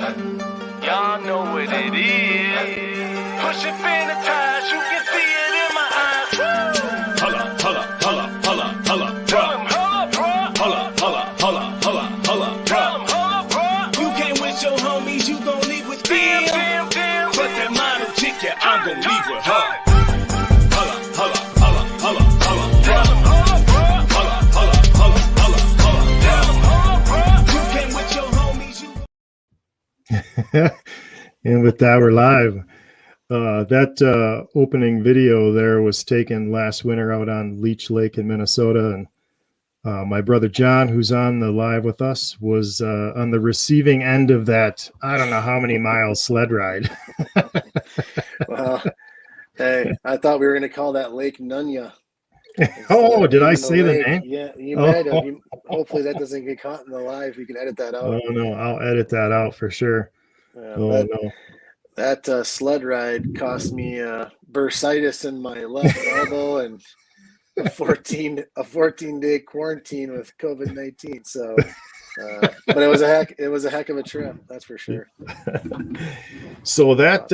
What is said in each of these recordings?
Y'all know what it is. Push up in the tires, you can see it in my eyes. Holla, holla, holla, holla, holla, Tell 'em holla, bruh. holla, holla, holla, holla, holla, Tell 'em holla, bruh. You came with your homies, you gon' leave with Damn, them. damn, damn. But that model chick, yeah, I'm gon' leave with her. Holla, holla, holla, holla, holla, Tell 'em holla, bruh. holla, holla, holla, holla, holla, Tell 'em holla, bruh. You came with your homies, you And with that, we're live. That opening video there was taken last winter out on Leech Lake in Minnesota. And my brother John, who's on the live with us, was on the receiving end of that, I don't know how many miles sled ride. Well, hey, I thought we were going to call that Lake Nunya. Oh, did I say the lake. name? Yeah, you Oh. might have. Hopefully that doesn't get caught in the live. You can edit that out. Oh, no, I'll edit that out for sure. Oh, no. That sled ride cost me bursitis in my left elbow and a 14-day quarantine with COVID-19. So, but it was a heck of a trip, that's for sure. So that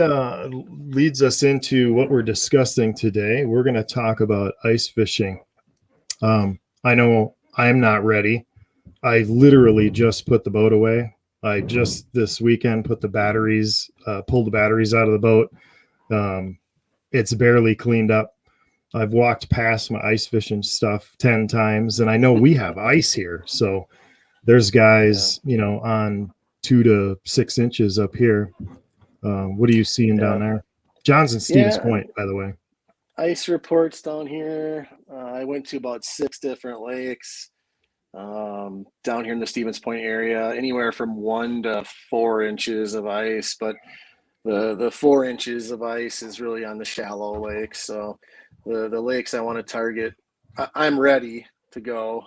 leads us into what we're discussing today. We're going to talk about ice fishing. I know I'm not ready. I literally just put the boat away. I just this weekend pulled the batteries out of the boat. It's barely cleaned up. I've walked past my ice fishing stuff 10 times, and I know we have ice here. So there's guys, on 2 to 6 inches up here. What are you seeing down there? John's in Stevens Point, by the way. Ice reports down here. I went to about 6 different lakes down here in the Stevens Point area, anywhere from 1 to 4 inches of ice. But the 4 inches of ice is really on the shallow lakes. So the lakes I want to target, I'm ready to go.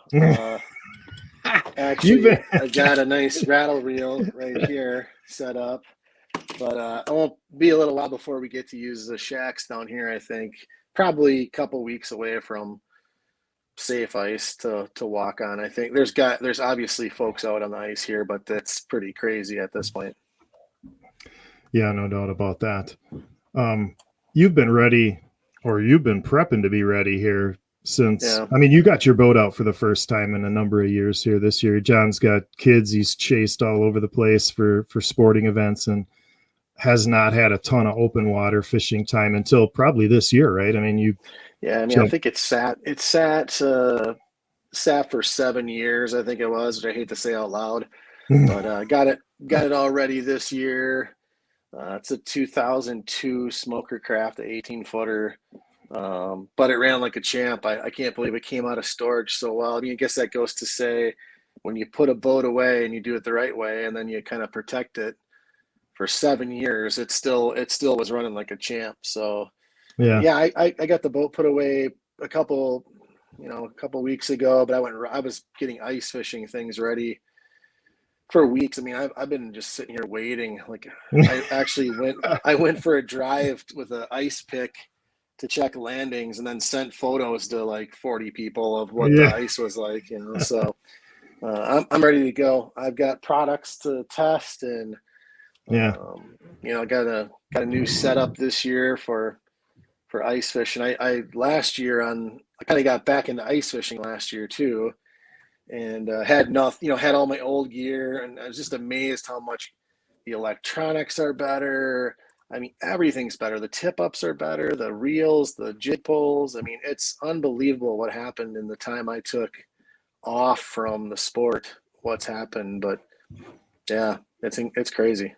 Actually, I got a nice rattle reel right here set up, but it won't be a little while before we get to use the shacks down here. I think probably a couple weeks away from safe ice to walk on. I think there's obviously folks out on the ice here, but that's pretty crazy at this point. Yeah, no doubt about that. You've been ready, or you've been prepping to be ready here since, I mean, you got your boat out for the first time in a number of years here this year. John's got kids. He's chased all over the place for sporting events and has not had a ton of open water fishing time until probably this year, right? I mean, I think it sat for 7 years, I think it was, which I hate to say out loud, but got it all ready this year. It's a 2002 Smoker Craft, 18-footer. But it ran like a champ. I can't believe it came out of storage so well. I mean, I guess that goes to say when you put a boat away and you do it the right way and then you kind of protect it for 7 years, it still was running like a champ. So I got the boat put away a couple weeks ago, but I was getting ice fishing things ready for weeks. I mean, I've been just sitting here waiting. Like I actually went for a drive with an ice pick to check landings and then sent photos to like 40 people of what the ice was like, so I'm ready to go. I've got products to test and got a new setup this year for ice fishing. I last year I kind of got back into ice fishing last year too, and had nothing, had all my old gear, and I was just amazed how much the electronics are better. I mean, everything's better. The tip-ups are better, the reels, the jig pulls. I mean, it's unbelievable what happened in the time I took off from the sport, what's happened. But, yeah, it's crazy.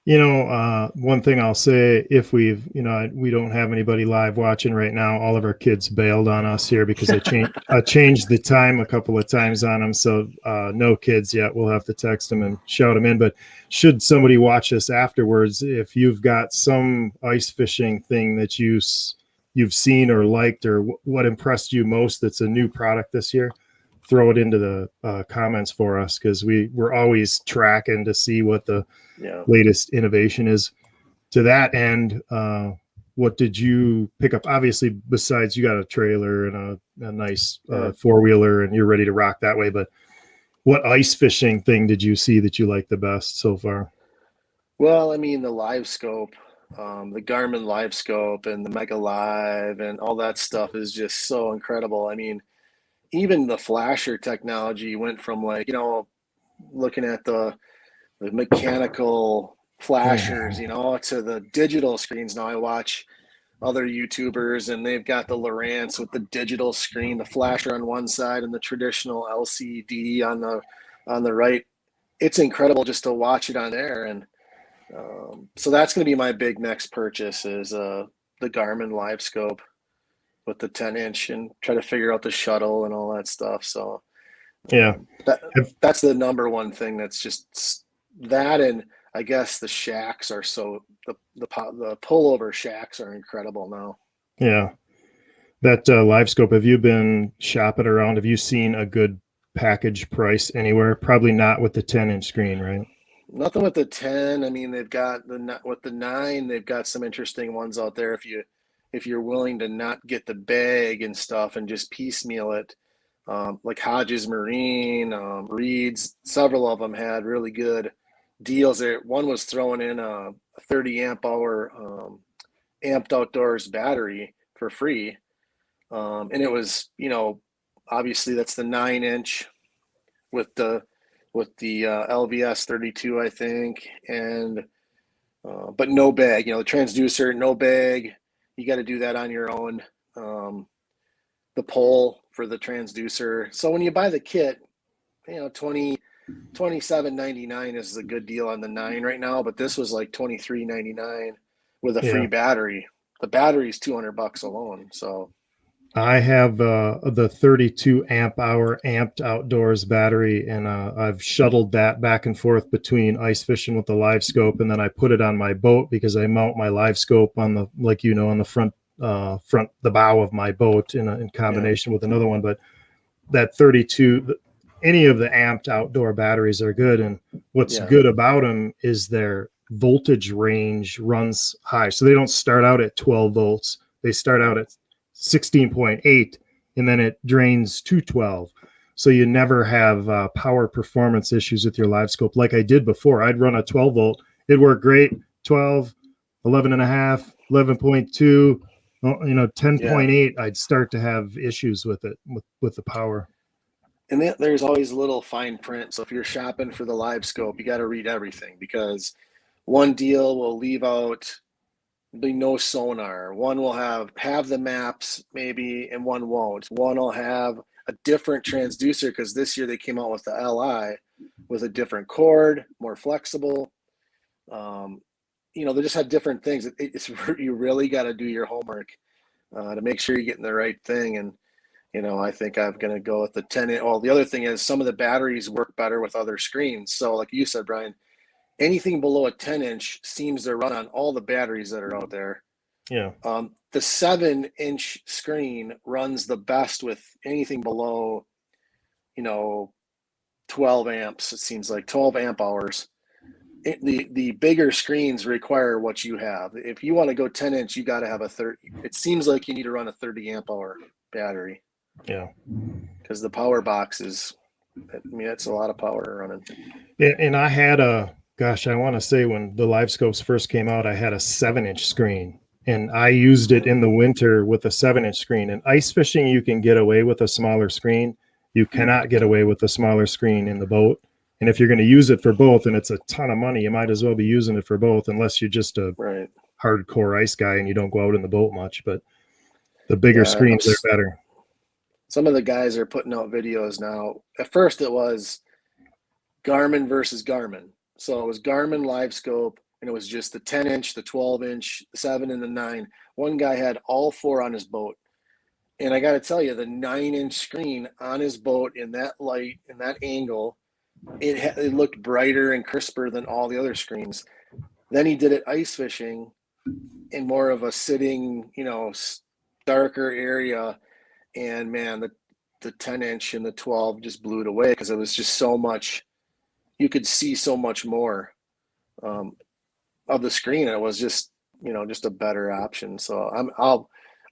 One thing I'll say, if we don't have anybody live watching right now, all of our kids bailed on us here because I changed the time a couple of times on them. So no kids yet. We'll have to text them and shout them in. But should somebody watch this afterwards, if you've got some ice fishing thing that you've seen or liked or what impressed you most that's a new product this year, throw it into the comments for us, because we're always tracking to see what the latest innovation is. To that end, what did you pick up? Obviously, besides you got a trailer and a nice four-wheeler and you're ready to rock that way, but what ice fishing thing did you see that you liked the best so far? Well, I mean, the Livescope, the Garmin Livescope and the Mega Live and all that stuff is just so incredible. I mean, even the flasher technology went from like, looking at the mechanical flashers, to the digital screens. Now I watch other YouTubers and they've got the Lowrance with the digital screen, the flasher on one side and the traditional LCD on the right. It's incredible just to watch it on there. And so that's going to be my big next purchase is the Garmin Livescope with the 10-inch and try to figure out the shuttle and all that stuff. So Yeah. that's the number one thing that's just that. And I guess the shacks are the pullover shacks are incredible now. Yeah. That Livescope, have you been shopping around? Have you seen a good package price anywhere? Probably not with the 10-inch screen, right? Nothing with the 10. I mean, they've got with the 9, they've got some interesting ones out there if you're willing to not get the bag and stuff and just piecemeal it. Like Hodges Marine, Reed's, several of them had really good deals there. One was throwing in a 30 amp hour amped outdoors battery for free. And it was, obviously that's the 9-inch with the LVS 32, I think, and but no bag. The transducer, no bag. You got to do that on your own. The pole for the transducer. So when you buy the kit, $27.99 is a good deal on the 9 right now, but this was like $23.99 with a free battery. The battery's $200 alone. So I have the 32 amp hour amped outdoors battery, and I've shuttled that back and forth between ice fishing with the Livescope, and then I put it on my boat because I mount my Livescope on the on the front the bow of my boat in combination with another one. But that 32, any of the amped outdoor batteries are good, and what's good about them is their voltage range runs high, so they don't start out at 12 volts. They start out at 16.8 and then it drains to 12, so you never have power performance issues with your Livescope like I did before. I'd run a 12 volt, it'd work great. 12, 11 and a half, 11.2, 10.8, I'd start to have issues with it with the power. And there's always a little fine print, so if you're shopping for the Livescope, you got to read everything, because one deal will leave out be no sonar. One will have the maps maybe, and one won't. One will have a different transducer because this year they came out with the LI with a different cord, more flexible. They just have different things. You really got to do your homework to make sure you're getting the right thing. And I think I'm going to go with the 10. Well, the other thing is some of the batteries work better with other screens. So like you said, Brian, anything below a 10-inch seems to run on all the batteries that are out there. Yeah. The 7-inch screen runs the best with anything below, 12 amps. It seems like 12 amp hours. The bigger screens require what you have. If you want to go 10-inch, you got to have a 30. It seems like you need to run a 30 amp hour battery. Yeah. Because the power box is, it's a lot of power running. And I had I want to say when the Livescopes first came out, I had a 7-inch screen, and I used it in the winter with a 7-inch screen. And ice fishing, you can get away with a smaller screen. You cannot get away with a smaller screen in the boat. And if you're going to use it for both, and it's a ton of money, you might as well be using it for both, unless you're just a hardcore ice guy and you don't go out in the boat much. But the bigger screens are better. Some of the guys are putting out videos now. At first it was Garmin versus Garmin. So it was Garmin Livescope, and it was just the 10-inch, the 12-inch, the 7, and the 9. One guy had all 4 on his boat. And I got to tell you, the 9-inch screen on his boat in that light, in that angle, it looked brighter and crisper than all the other screens. Then he did it ice fishing in more of a sitting, darker area. And man, the 10-inch and the 12 just blew it away because it was just so much. You could see so much more of the screen. It was just, just a better option. So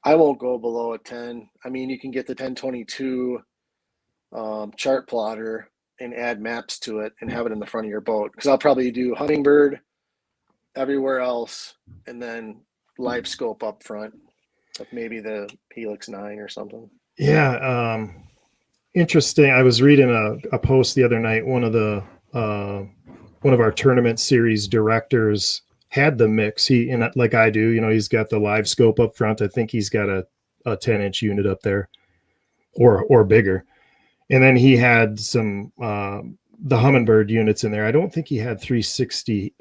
I won't go below a 10. I mean, you can get the 1022 chart plotter and add maps to it and have it in the front of your boat. Because I'll probably do Hummingbird everywhere else, and then Livescope up front, with maybe the Helix 9 or something. Yeah, interesting. I was reading a post the other night. One of our tournament series directors had the mix. He, and like I do, he's got the Livescope up front. I think he's got a 10-inch unit up there, or bigger. And then he had some the Humminbird units in there. I don't think he had 360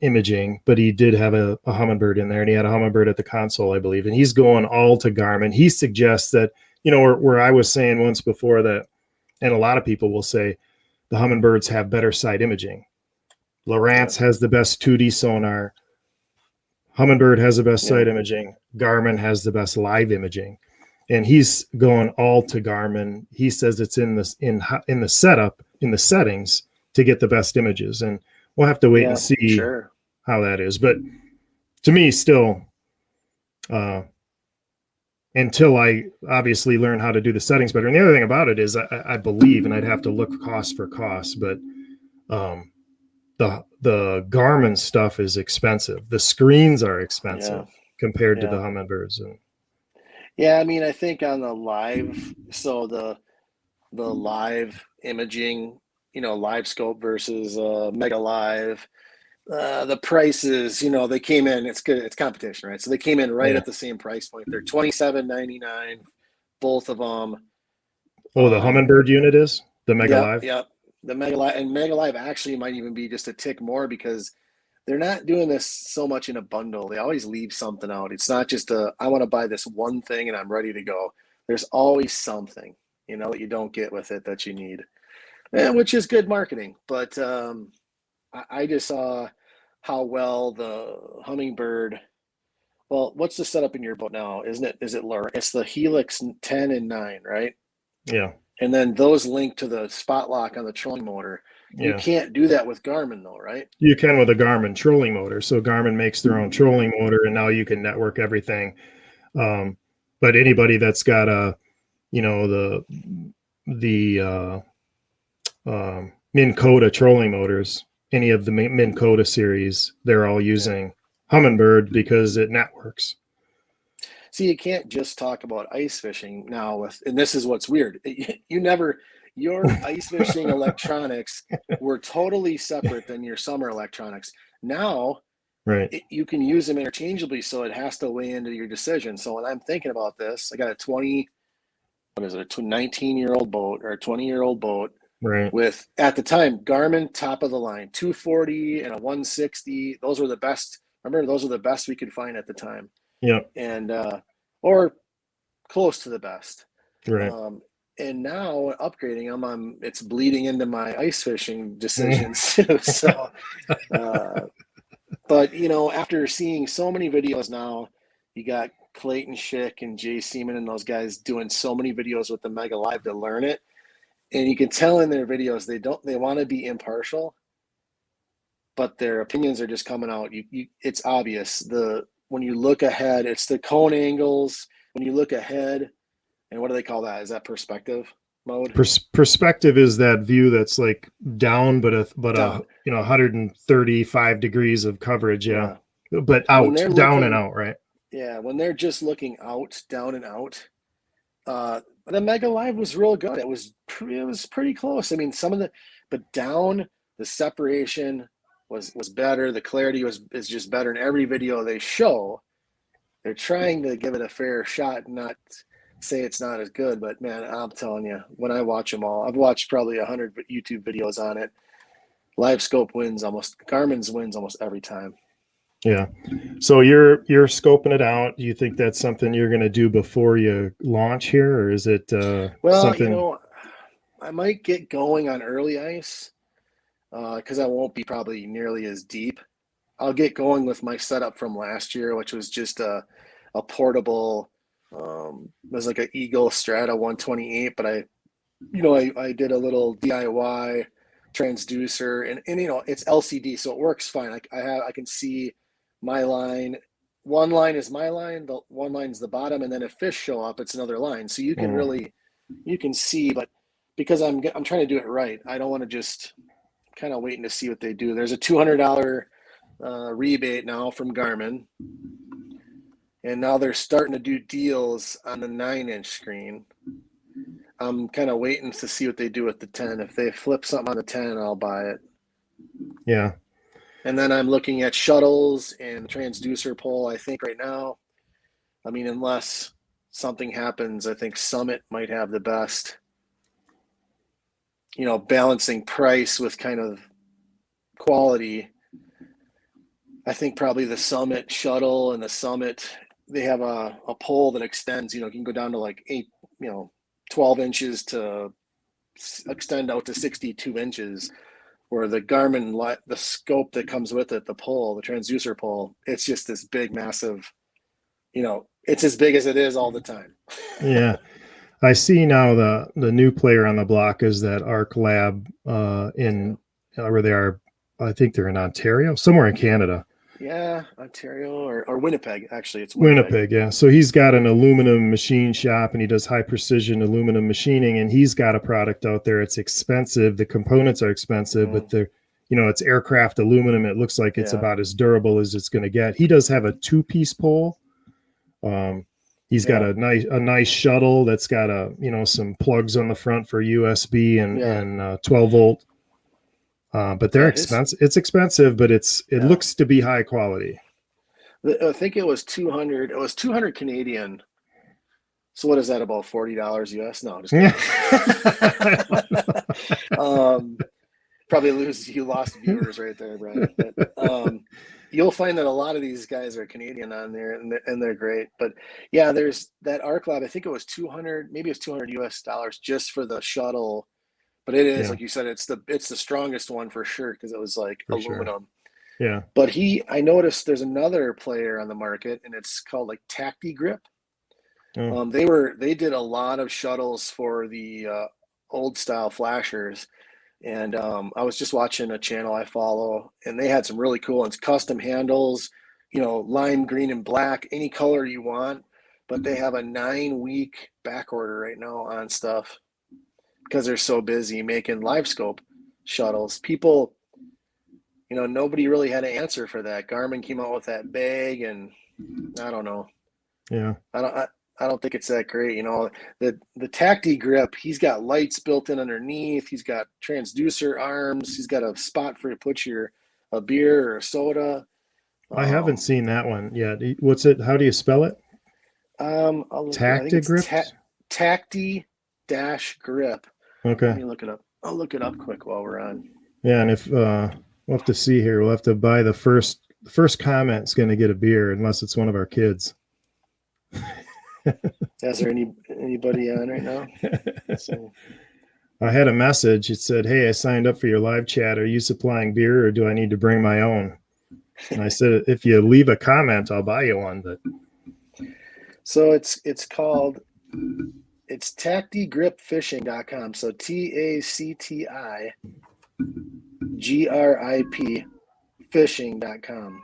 imaging, but he did have a Humminbird in there, and he had a Humminbird at the console, I believe. And he's going all to Garmin. He suggests that, where I was saying once before that, and a lot of people will say the Humminbirds have better side imaging. Lowrance has the best 2D sonar. Humminbird has the best side imaging. Garmin has the best live imaging. And he's going all to Garmin. He says it's in the setup, in the settings, to get the best images. And we'll have to wait and see how that is. But to me, still, until I obviously learn how to do the settings better. And the other thing about it is I believe, and I'd have to look cost for cost, but the Garmin stuff is expensive. The screens are expensive compared to the Humminbirds. And yeah, I mean, I think on the live, so the live imaging, Livescope versus Mega Live, the prices, they came in. It's good. It's competition, right? So they came in right at the same price point. They're $27.99, both of them. Oh, the Humminbird unit is the Mega Live. Yep. The Mega Live, and Mega Live actually might even be just a tick more, because they're not doing this so much in a bundle. They always leave something out. It's not just I want to buy this one thing and I'm ready to go. There's always something, that you don't get with it that you need, which is good marketing. But I just saw how well the Humminbird. Well, what's the setup in your boat now? Isn't it? Is it lower? It's the Helix 10 and 9, right? Yeah. And then those link to the spot lock on the trolling motor. You can't do that with Garmin, though, right? You can with a Garmin trolling motor. So Garmin makes their own trolling motor, and now you can network everything. But anybody that's got the Minn Kota trolling motors, any of the Minn Kota series, they're all using Humminbird because it networks. See, you can't just talk about ice fishing now and this is what's weird. Your ice fishing electronics were totally separate than your summer electronics. Now, you can use them interchangeably, so it has to weigh into your decision. So when I'm thinking about this, I got a 19-year-old boat or a 20-year-old boat with, at the time, Garmin top of the line, 240 and a 160. Those were the best. Remember, those were the best we could find at the time. Yeah. And or close to the best. Right. And now upgrading them, it's bleeding into my ice fishing decisions too. So, but after seeing so many videos now, you got Clayton Schick and Jay Seaman and those guys doing so many videos with the Mega Live to learn it, and you can tell in their videos they want to be impartial, but their opinions are just coming out. It's obvious. When you look ahead, it's the cone angles. When you look ahead. And what do they call that? Is that perspective mode? Perspective is that view that's like down, but 135 degrees of coverage. Yeah. But out, down and out, right? Yeah. When they're just looking out, down and out, the Mega Live was real good. It was pretty close. I mean, but down, the separation was better. The clarity is just better in every video they show. They're trying to give it a fair shot and not say it's not as good, but man, I'm telling you, when I watch them all, I've watched probably 100 YouTube videos on it. Livescope Garmin's wins almost every time. Yeah. So you're scoping it out. Do you think that's something you're going to do before you launch here, or is it something? I might get going on early ice because I won't be probably nearly as deep. I'll get going with my setup from last year, which was just a portable. It was like an Eagle Strata 128, but I did a little DIY transducer, and it's LCD, so it works fine. I can see my line. One line is my line, the one line's the bottom, and then if fish show up, it's another line. So you can see, but because I'm trying to do it right, I don't want to just kind of waiting to see what they do. There's a $200 rebate now from Garmin. And now they're starting to do deals on the 9-inch screen. I'm kind of waiting to see what they do with the 10. If they flip something on the 10, I'll buy it. Yeah. And then I'm looking at shuttles and transducer pole. I think right now, I mean, unless something happens, I think Summit might have the best, balancing price with kind of quality. I think probably the Summit shuttle and the Summit, they have a pole that extends, you can go down to like 12 inches to extend out to 62 inches. Or the Garmin, the scope that comes with it, the pole, the transducer pole, it's just this big, massive, it's as big as it is all the time. Yeah. I see now the new player on the block is that Arc Lab in where they are. I think they're in Ontario, somewhere in Canada. Yeah, Ontario or Winnipeg. Actually, it's Winnipeg. Yeah. So he's got an aluminum machine shop and he does high precision aluminum machining, and he's got a product out there. It's expensive. The components are expensive, but it's aircraft aluminum. It looks like it's about as durable as it's going to get. He does have a 2-piece pole. He's got a nice shuttle that's got some plugs on the front for USB and 12 volt. But they're expensive. It's expensive, but it looks to be high quality. I think it was 200. It was 200 Canadian. So what is that, about $40 US? No, just probably you lost viewers right there, Brian. But, you'll find that a lot of these guys are Canadian on there, and they're great. But yeah, there's that Arc Lab. I think it was 200, maybe it's $200 US just for the shuttle. But it is, like you said, it's the strongest one for sure, because it was like aluminum. Sure. Yeah. But I noticed there's another player on the market, and it's called like Tacti Grip. Oh. They did a lot of shuttles for the old style flashers. And I was just watching a channel I follow, and they had some really cool ones, custom handles, lime green and black, any color you want. But they have a 9-week back order right now on stuff because they're so busy making Livescope shuttles. People, nobody really had an answer for that. Garmin came out with that bag, and I don't know. Yeah. I don't think it's that great. The Tacti Grip, he's got lights built in underneath. He's got transducer arms. He's got a spot for you to put a beer or a soda. I haven't seen that one yet. What's it? How do you spell it? Tacti Grip? Tacti-Grip. Okay. Let me look it up. I'll look it up quick while we're on. Yeah, and if we'll have to see here. We'll have to buy the first comment's going to get a beer, unless it's one of our kids. Is there anybody on right now? I had a message. It said, "Hey, I signed up for your live chat. Are you supplying beer, or do I need to bring my own?" And I said, "If you leave a comment, I'll buy you one." But so it's called tactigripfishing.com. So TACTIGRIP fishing.com.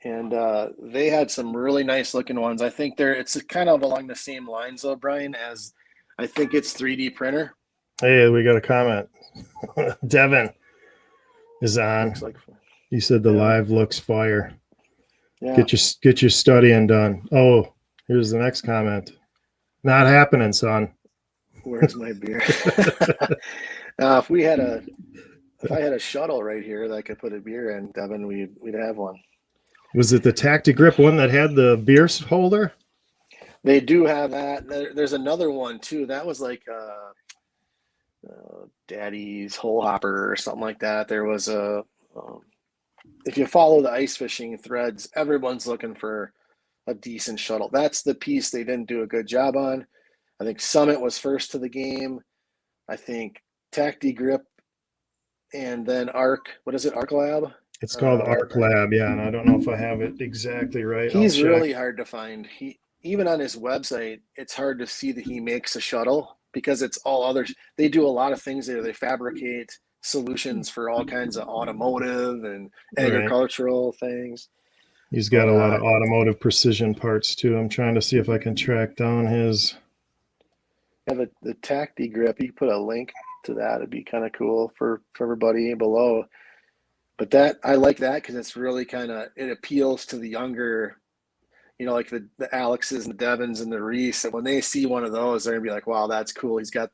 And they had some really nice looking ones. I think it's kind of along the same lines, though, Brian, as I think it's 3D printer. Hey, we got a comment. Devin is on. He said the live looks fire. Yeah. Get your studying done. Oh, here's the next comment. Not happening, son. Where's my beer? If I had a shuttle right here that I could put a beer in, Devin, we'd have one. Was it the Tacti Grip one that had the beer holder? They do have that. There's another one too. That was like Daddy's Hole Hopper or something like that. There was if you follow the ice fishing threads, everyone's looking for a decent shuttle. That's the piece they didn't do a good job on. I think Summit was first to the game. I think Tacti Grip, and then Arc. What is it? Arc Lab. It's called Arc Lab, yeah, and I don't know if I have it exactly right. He's really hard to find. Even on his website, it's hard to see that he makes a shuttle, because it's all others. They do a lot of things there. They fabricate solutions for all kinds of automotive and agricultural things. He's got a lot of automotive precision parts too. I'm trying to see if I can track down his. Yeah, the Tacti Grip. You can put a link to that. It'd be kind of cool for everybody below. But that I like that because it's really it appeals to the younger, like the Alexes and the Devons and the Reese. And when they see one of those, they're gonna be like, "Wow, that's cool." He's got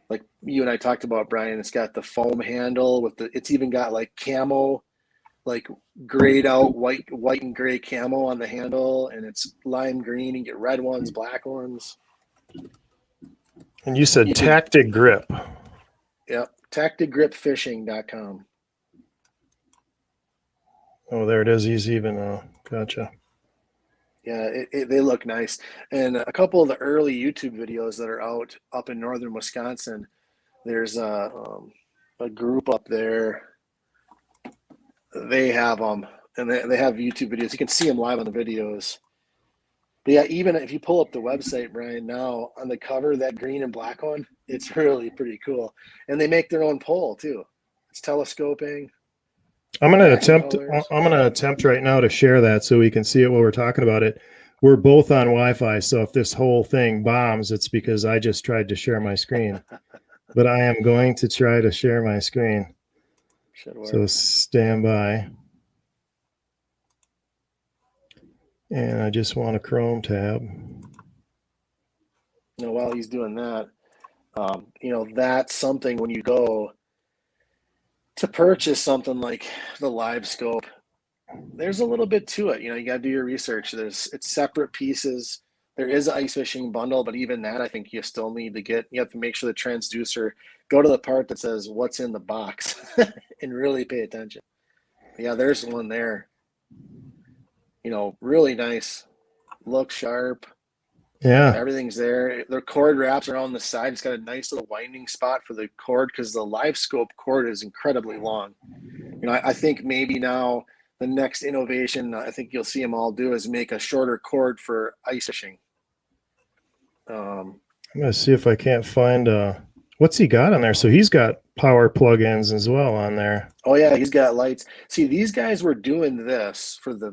like you and I talked about, Brian. It's got the foam handle it's even got like camo, like grayed out white and gray camo on the handle, and it's lime green. You get red ones, black ones. And you said Tactic Grip. Yep, tacticgripfishing.com. Oh, there it is. He's even gotcha. Yeah, they look nice. And a couple of the early YouTube videos that are out up in northern Wisconsin, there's a group up there. They have them, and they have YouTube videos. You can see them live on the videos. But yeah, even if you pull up the website, Brian, now on the cover, that green and black one, it's really pretty cool. And they make their own pole too. It's telescoping. I'm gonna attempt right now to share that so we can see it while we're talking about it. We're both on Wi-Fi, so if this whole thing bombs, it's because I just tried to share my screen. But I am going to try to share my screen. Should work. So stand by. And I just want a Chrome tab. While he's doing that, that's something when you go to purchase something like the Livescope, there's a little bit to it. You got to do your research. It's separate pieces. There is an ice fishing bundle, but even that, I think you still need to you have to make sure the transducer, go to the part that says what's in the box and really pay attention. Yeah, there's one there. Really nice. Looks sharp. Yeah. Everything's there. The cord wraps around the side. It's got a nice little winding spot for the cord because the Livescope cord is incredibly long. I think maybe now the next innovation I think you'll see them all do is make a shorter cord for ice fishing. I'm going to see if I can't find what's he got on there. So he's got power plug-ins as well on there. Oh yeah, he's got lights. See, these guys were doing this for the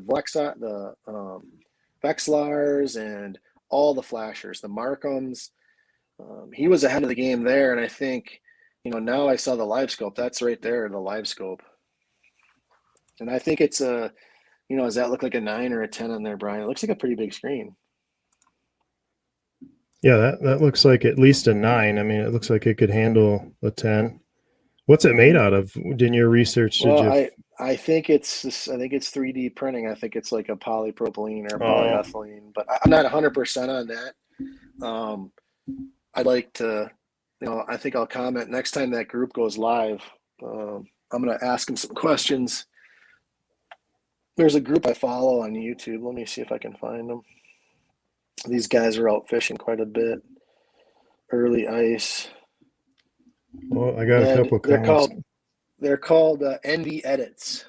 Vexlars and all the flashers, the Markhams. He was ahead of the game there, and I think, now I saw the Livescope. That's right there, the Livescope. And I think it's does that look like a 9 or a 10 on there, Brian? It looks like a pretty big screen. Yeah, that looks like at least a 9. I mean, it looks like it could handle a 10. What's it made out of? Did your research? I think it's 3D printing. I think it's like a polypropylene or polyethylene, but I'm not 100% on that. I'd like to, I think I'll comment next time that group goes live. I'm going to ask them some questions. There's a group I follow on YouTube. Let me see if I can find them. These guys are out fishing quite a bit. Early ice. Well, I got a couple of comments. They're called ND Edits.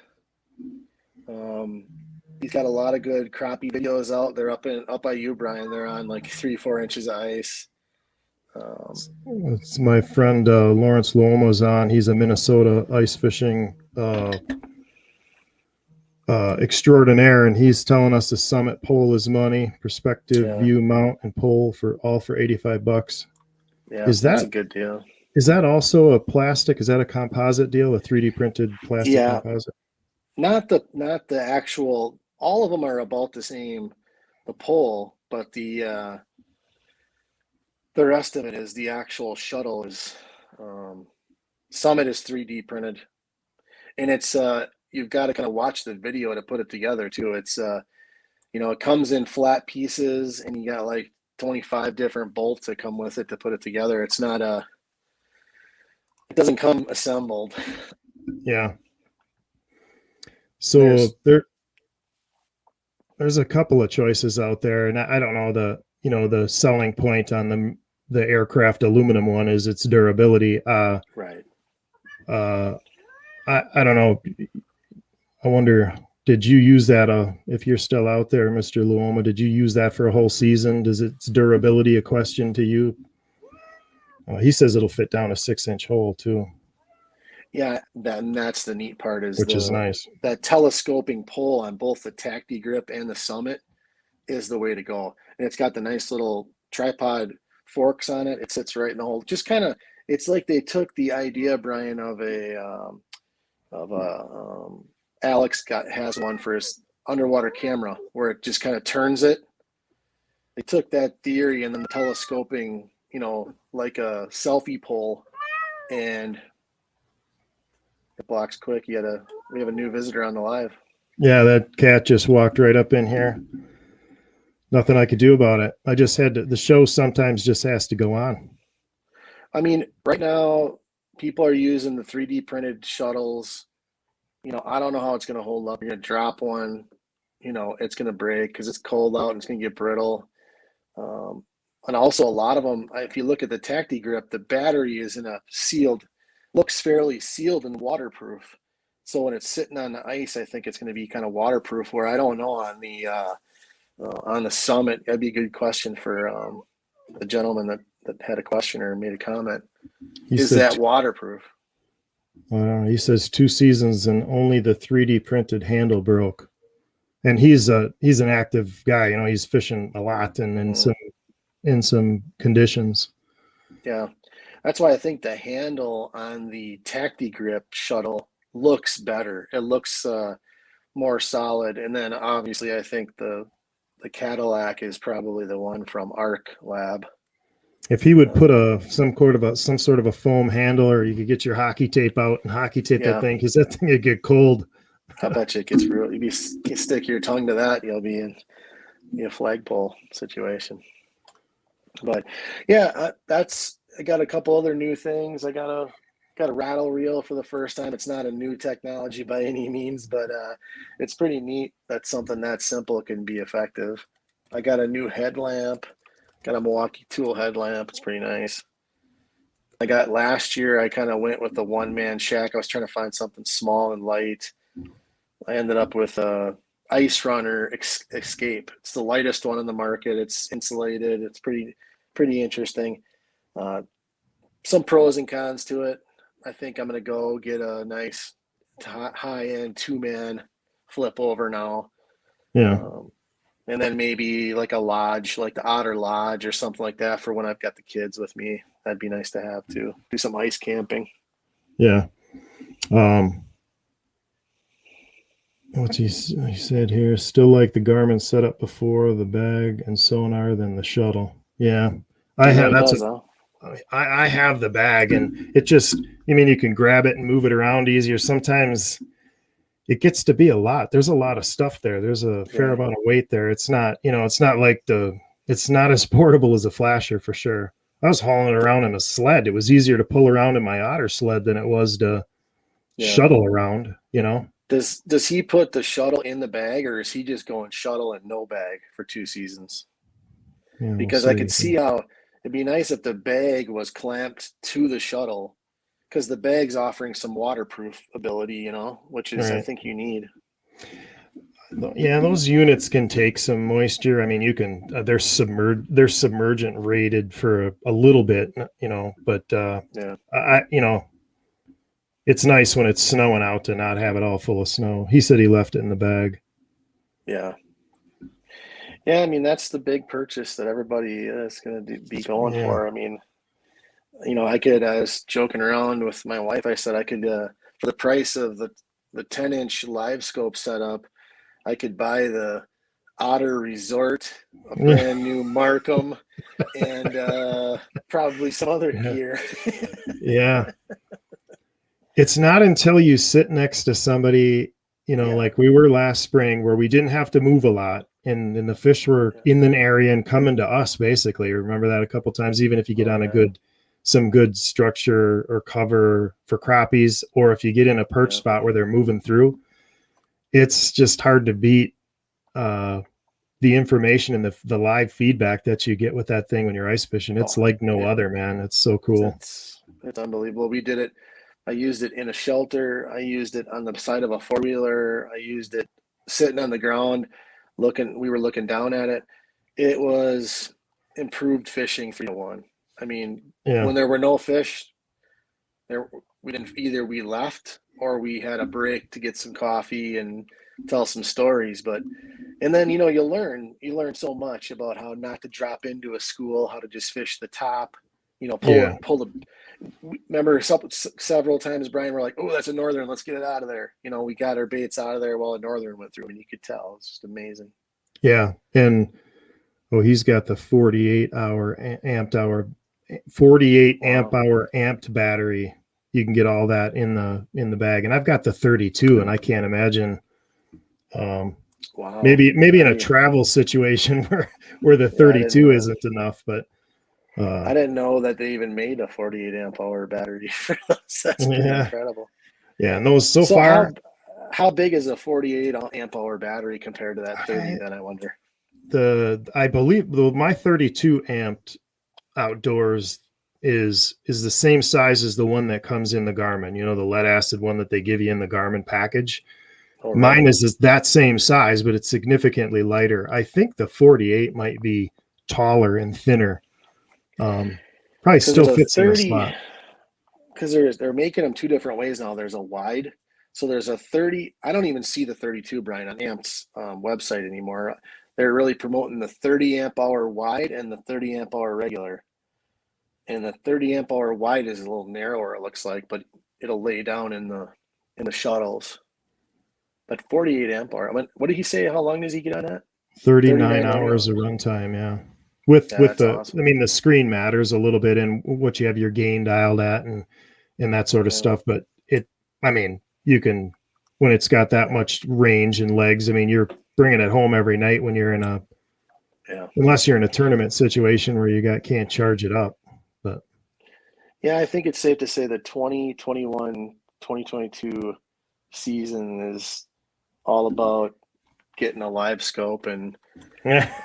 He's got a lot of good crappie videos out. They're up by you, Brian. They're on like 3-4 inches of ice. It's my friend Lawrence Loma's on. He's a Minnesota ice fishing extraordinaire, and he's telling us the Summit pole is money. Perspective, view, mount, and pole for $85. Yeah, that's a good deal. Is that also a plastic? Is that a composite deal? A 3D printed plastic composite? Not the actual. All of them are about the same, the pole, but the rest of it is the actual shuttle is. Summit is 3D printed, and it's you've got to kind of watch the video to put it together too. It's it comes in flat pieces, and you got like 25 different bolts that come with it to put it together. It's not it doesn't come assembled. Yeah. So there's a couple of choices out there, and I don't know the selling point on the aircraft aluminum one is its durability. Right. I don't know. I wonder, did you use that? If you're still out there, Mr. Luoma, did you use that for a whole season? Does its durability a question to you? He says it'll fit down a 6-inch hole too. Yeah, that's the neat part which is nice. That telescoping pole on both the Tacti Grip and the Summit is the way to go. And it's got the nice little tripod forks on it. It sits right in the hole. Just kind of, it's like they took the idea, Brian, of Alex has one for his underwater camera where it just kind of turns it. They took that theory and then the telescoping, like a selfie pole, and it blocks quick. We have a new visitor on the live. Yeah, that cat just walked right up in here. Nothing I could do about it. I just had to, the show sometimes just has to go on. I mean, right now people are using the 3D printed shuttles. I don't know how it's going to hold up. You're going to drop one, it's going to break because it's cold out and it's going to get brittle. And also a lot of them, if you look at the Tacti grip, the battery is in a looks fairly sealed and waterproof. So when it's sitting on the ice, I think it's going to be kind of waterproof, where I don't know on the Summit. That'd be a good question for the gentleman that had a question or made a comment. Is that waterproof? He says 2 seasons and only the 3D printed handle broke. And he's an active guy. He's fishing a lot and in some conditions. Yeah, that's why I think the handle on the Tacti grip shuttle looks better. It looks more solid. And then obviously I think the Cadillac is probably the one from Arc Lab. If he would put some sort of a foam handle, or you could get your hockey tape out and hockey tape that thing, because that thing would get cold. I bet you it gets real. You stick your tongue to that, you'll be in a flagpole situation. But yeah, I got a couple other new things. I got a rattle reel for the first time. It's not a new technology by any means, but it's pretty neat that something that simple can be effective. I got a new headlamp. Got a Milwaukee Tool headlamp. It's pretty nice. Last year, I kind of went with the one-man shack. I was trying to find something small and light. I ended up with a Ice Runner Escape. It's the lightest one in the market. It's insulated. It's pretty interesting. Some pros and cons to it. I think I'm going to go get a nice high-end 2-man flip over now. Yeah. And then maybe like a lodge, like the Otter Lodge or something like that for when I've got the kids with me. That'd be nice to have too. Do some ice camping. Yeah. What's he said here? Still like the Garmin setup before the bag and sonar than the shuttle. Yeah. I have the bag, and it just, you can grab it and move it around easier. Sometimes it gets to be a lot. There's a lot of stuff there. There's a fair amount of weight there. It's not, it's not as portable as a flasher for sure. I was hauling it around in a sled. It was easier to pull around in my Otter sled than it was to shuttle around, Does he put the shuttle in the bag, or is he just going shuttle and no bag for 2 seasons? Yeah, because I could see how it'd be nice if the bag was clamped to the shuttle, because the bag's offering some waterproof ability, which is, right. I think you need. Yeah, those units can take some moisture. You can, they're submergent rated for a little bit, but it's nice when it's snowing out to not have it all full of snow. He said he left it in the bag. Yeah. Yeah, that's the big purchase that everybody is going to be going for. I was joking around with my wife. I said I could, for the price of the 10-inch Livescope setup, I could buy the Otter Resort, a brand new Markham, and probably some other gear. Yeah. It's not until you sit next to somebody, like we were last spring, where we didn't have to move a lot, and the fish were in an area and coming to us, basically. Remember that a couple times, even if you get on some good structure or cover for crappies, or if you get in a perch spot where they're moving through, it's just hard to beat the information and the live feedback that you get with that thing when you're ice fishing. It's like no other, man. It's so cool. It's unbelievable. We did it. I used it in a shelter. I used it on the side of a 4-wheeler. I used it sitting on the ground we were looking down at it. It was improved fishing 3-1. When there were no fish, we left, or we had a break to get some coffee and tell some stories. And then, you learn so much about how not to drop into a school, how to just fish the top, pull the, remember several times, Brian, we're like, oh, that's a northern. Let's get it out of there. You know, we got our baits out of there while a northern went through, and you could tell. It's just amazing. Yeah. And he's got the 48 amp hour 48 amp hour amped battery. You can get all that in the bag. And I've got the 32, and I can't imagine maybe in a travel situation where the 32 isn't enough, but I didn't know that they even made a 48 amp hour battery for those. That's pretty incredible. Yeah, and those so far. How big is a 48 amp hour battery compared to that 30? Then I wonder. I believe my 32 amped outdoors is the same size as the one that comes in the Garmin. You know, the lead acid one that they give you in the Garmin package. Oh, mine is that same size, but it's significantly lighter. I think the 48 might be taller and thinner. Probably still fits in the spot. Because they're making them two different ways now. There's a wide, so there's a 30. I don't even see the 32, Brian, on Amp's website anymore. They're really promoting the 30 amp hour wide and the 30 amp hour regular. And the 30 amp hour wide is a little narrower, it looks like, but it'll lay down in the shuttles. But 48 amp hour. What did he say? How long does he get on that? 39 hours of runtime. Yeah. With the, awesome. I mean, the screen matters a little bit and what you have your gain dialed at and that sort of stuff. But you can, when it's got that much range and legs, I mean, you're bringing it home every night when you're in unless you're in a tournament situation where you can't charge it up. But yeah, I think it's safe to say the 2021, 2022 season is all about getting a Livescope, and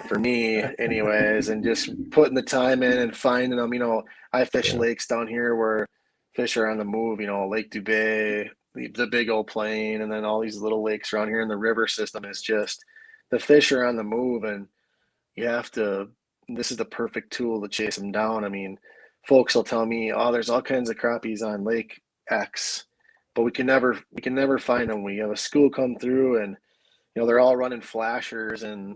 for me anyways, and just putting the time in and finding them. You know, I fish lakes down here where fish are on the move, you know, Lake Dubay, the big old plain, and then all these little lakes around here in the river system. Is just the fish are on the move, and this is the perfect tool to chase them down. I mean, folks will tell me, oh, there's all kinds of crappies on Lake X, but we can never find them. We have a school come through, and you know, they're all running flashers, and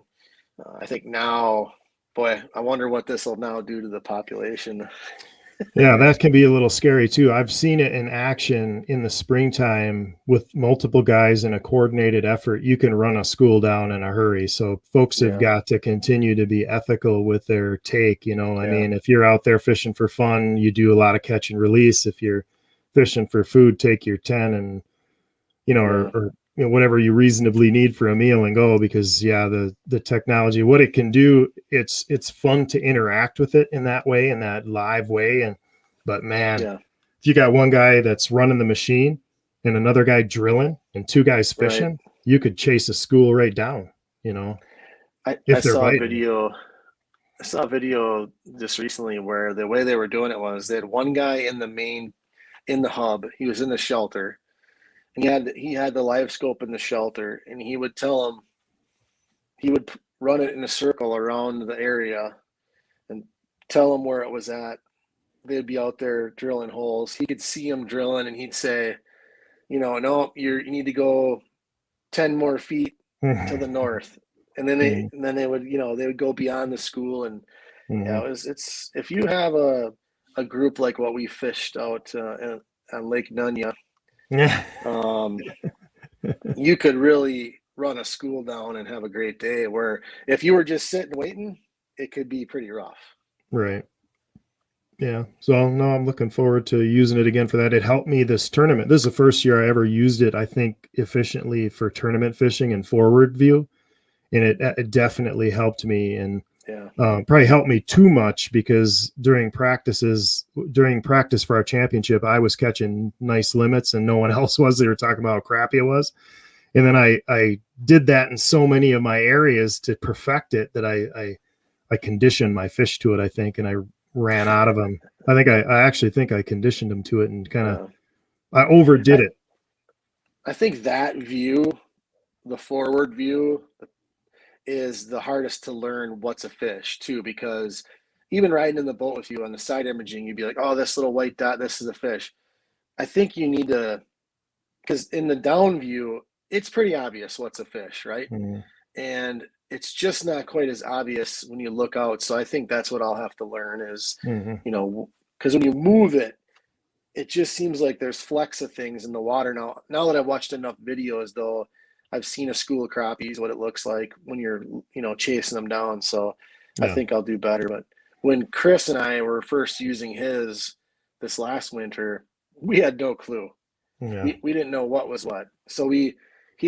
I think now, boy, I wonder what this will now do to the population. Yeah, that can be a little scary too. I've seen it in action in the springtime with multiple guys in a coordinated effort. You can run a school down in a hurry. So folks have got to continue to be ethical with their take. You know, I mean, if you're out there fishing for fun, you do a lot of catch and release. If you're fishing for food, take your 10 and, you know, or you know, whatever you reasonably need for a meal and go, because the technology, what it can do, it's fun to interact with it in that way, in that live way. But man, if you got one guy that's running the machine and another guy drilling and two guys fishing, you could chase a school right down, you know. I saw a video just recently where the way they were doing it was they had one guy in the hub. He was in the shelter. And he had the Livescope in the shelter, and he would run it in a circle around the area and tell them where it was at. They'd be out there drilling holes. He could see them drilling, and he'd say, you know, no, you need to go 10 more feet to the north. And then they would, you know, they would go beyond the school. And it's if you have a group like what we fished out on Lake Nunya, you could really run a school down and have a great day, where if you were just sitting waiting, it could be pretty rough. Right. Yeah. So no, I'm looking forward to using it again for that. It helped me this tournament. This is the first year I ever used it, I think, efficiently for tournament fishing and forward view. And it definitely helped me, and probably helped me too much, because during practice for our championship, I was catching nice limits and no one else was. They were talking about how crappy it was. And then I did that in so many of my areas to perfect it that I conditioned my fish to it, I think, and I ran out of them. I actually think I conditioned them to it and kind of I overdid it. I think that view, the forward view, is the hardest to learn what's a fish too, because even riding in the boat with you on the side imaging, you'd be like, oh, this little white dot, this is a fish. I think you need to, because in the down view, it's pretty obvious what's a fish, right? And it's just not quite as obvious when you look out. So I think that's what I'll have to learn is, you know, because when you move it, it just seems like there's flecks of things in the water now. Now that I've watched enough videos, though, I've seen a school of crappies, what it looks like when you're, chasing them down. So I Yeah. think I'll do better. But when Chris and I were first using his this last winter, we had no clue. Yeah. We didn't know what was what. So he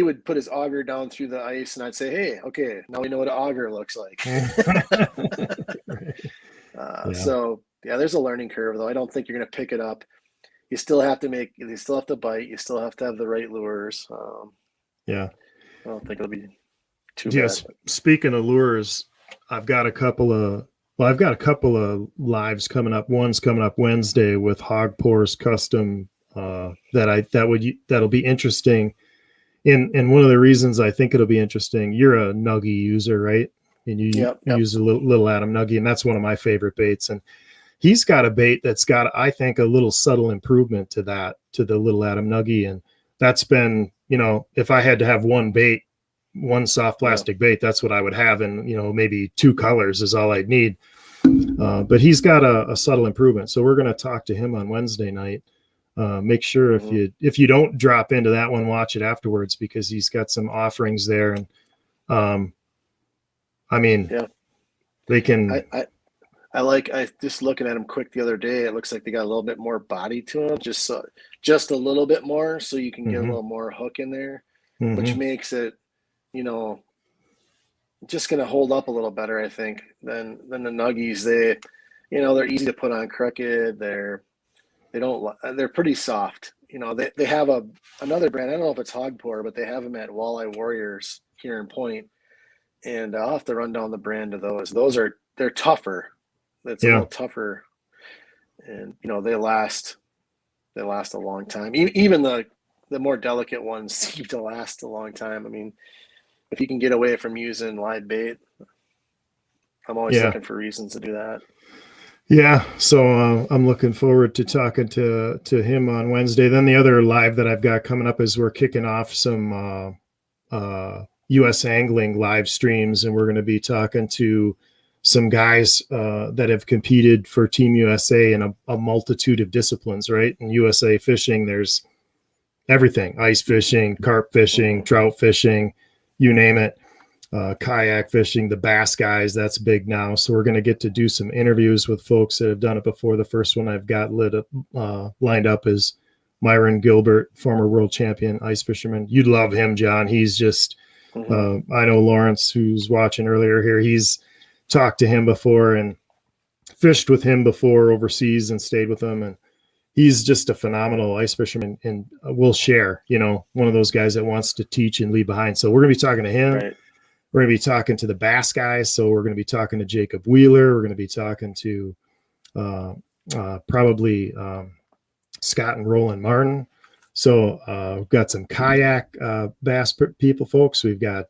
would put his auger down through the ice, and I'd say, hey, okay, now we know what an auger looks like. So yeah, there's a learning curve, though. I don't think you're going to pick it up. You still have to bite. You still have to have the right lures. Yeah. I don't think it'll be too Yes. bad. Speaking of lures, I've got a couple of lives coming up. One's coming up Wednesday with Hog Pours Custom. That'll be interesting. And one of the reasons I think it'll be interesting, you're a nuggy user, right? And you use a little Adam nuggy, and that's one of my favorite baits. And he's got a bait that's got, I think, a little subtle improvement to the little Adam nuggy. And that's been, if I had to have one bait, one soft plastic bait, that's what I would have. And, maybe 2 colors is all I'd need. But he's got a subtle improvement. So we're going to talk to him on Wednesday night. Make sure if you don't drop into that one, watch it afterwards, because he's got some offerings there. And they can. I just looking at them quick the other day. It looks like they got a little bit more body to them, just a little bit more, so you can get a little more hook in there, which makes it, just going to hold up a little better, I think, than the nuggies. They're easy to put on crooked. They're pretty soft. They have another brand. I don't know if it's Hog Pour, but they have them at Walleye Warriors here in Point, and I'll have to run down the brand of those. They're tougher. It's a little tougher, and they last a long time. Even the more delicate ones seem to last a long time. I mean, if you can get away from using live bait, I'm always looking for reasons to do that. Yeah, so I'm looking forward to talking to him on Wednesday. Then the other live that I've got coming up is we're kicking off some U.S. angling live streams, and we're going to be talking to some guys that have competed for Team USA in a multitude of disciplines, right? In USA fishing, there's everything: ice fishing, carp fishing, trout fishing, you name it. Kayak fishing, the bass guys, that's big now. So we're going to get to do some interviews with folks that have done it before. The first one I've got lined up is Myron Gilbert, former world champion ice fisherman. You'd love him, John. He's just, I know Lawrence, who's watching earlier here, he's talked to him before and fished with him before overseas and stayed with him. And he's just a phenomenal ice fisherman, and will share, one of those guys that wants to teach and leave behind. So we're going to be talking to him. Right. We're going to be talking to the bass guys. So we're going to be talking to Jacob Wheeler. We're going to be talking to probably Scott and Roland Martin. So we've got some kayak bass people, folks. We've got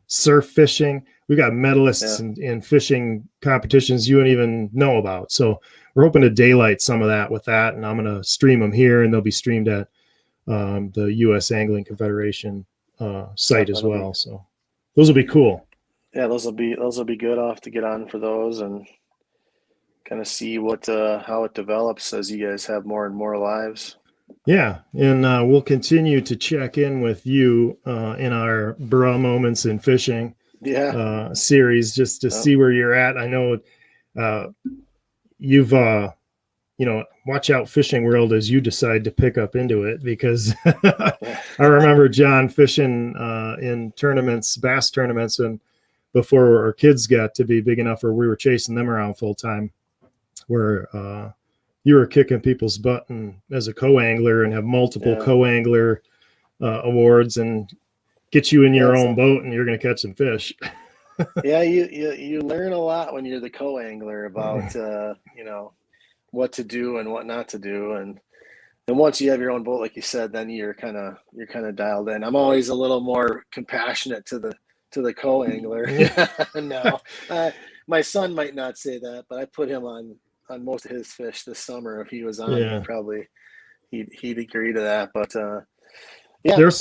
surf fishing. We've got medalists in fishing competitions you don't even know about. So we're hoping to daylight some of that with that. And I'm going to stream them here, and they'll be streamed at the U.S. Angling Confederation site as well. So those will be cool. Yeah, those will be good. I'll have to get on for those and kind of see how it develops as you guys have more and more lives. Yeah, and we'll continue to check in with you in our bra moments in fishing series, just to see where you're at. I know you've watch out, fishing world, as you decide to pick up into it, because I remember John fishing in tournaments, bass tournaments, and before our kids got to be big enough where we were chasing them around full time, where you were kicking people's butt and as a co-angler, and have multiple co-angler awards, and get you in your own boat, and you're going to catch some fish. Yeah, you learn a lot when you're the co-angler about what to do and what not to do, and once you have your own boat, like you said, then you're kind of dialed in. I'm always a little more compassionate to the co-angler now. My son might not say that, but I put him on most of his fish this summer. If he was on, probably he'd agree to that. But there's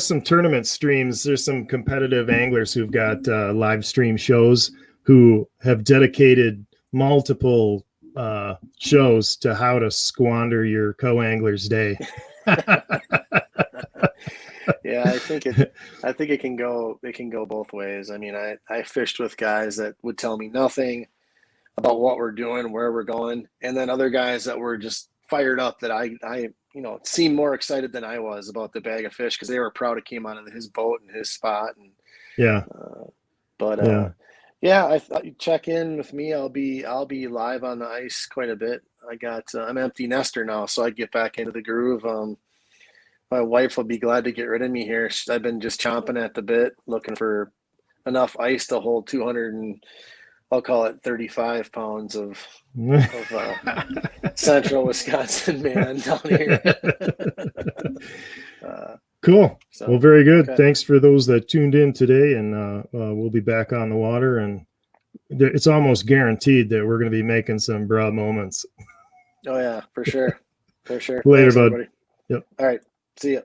some tournament streams. There's some competitive anglers who've got live stream shows who have dedicated multiple shows to how to squander your co-angler's day. Yeah, I think it can go both ways. I mean, I fished with guys that would tell me nothing about what we're doing, where we're going, and then other guys that were just fired up that I seemed more excited than I was about the bag of fish because they were proud it came out of his boat and his spot. And Yeah. Yeah, I thought you'd check in with me. I'll be live on the ice quite a bit. I'm empty nester now, so I get back into the groove. My wife will be glad to get rid of me here. I've been just chomping at the bit, looking for enough ice to hold 200 and I'll call it 35 pounds of central Wisconsin man down here. Cool. So, well, very good. okay. Thanks for those that tuned in today, and we'll be back on the water, and it's almost guaranteed that we're going to be making some bra moments. Oh yeah, for sure. For sure. Later, Thanks, bud. everybody. Yep. All right. See ya.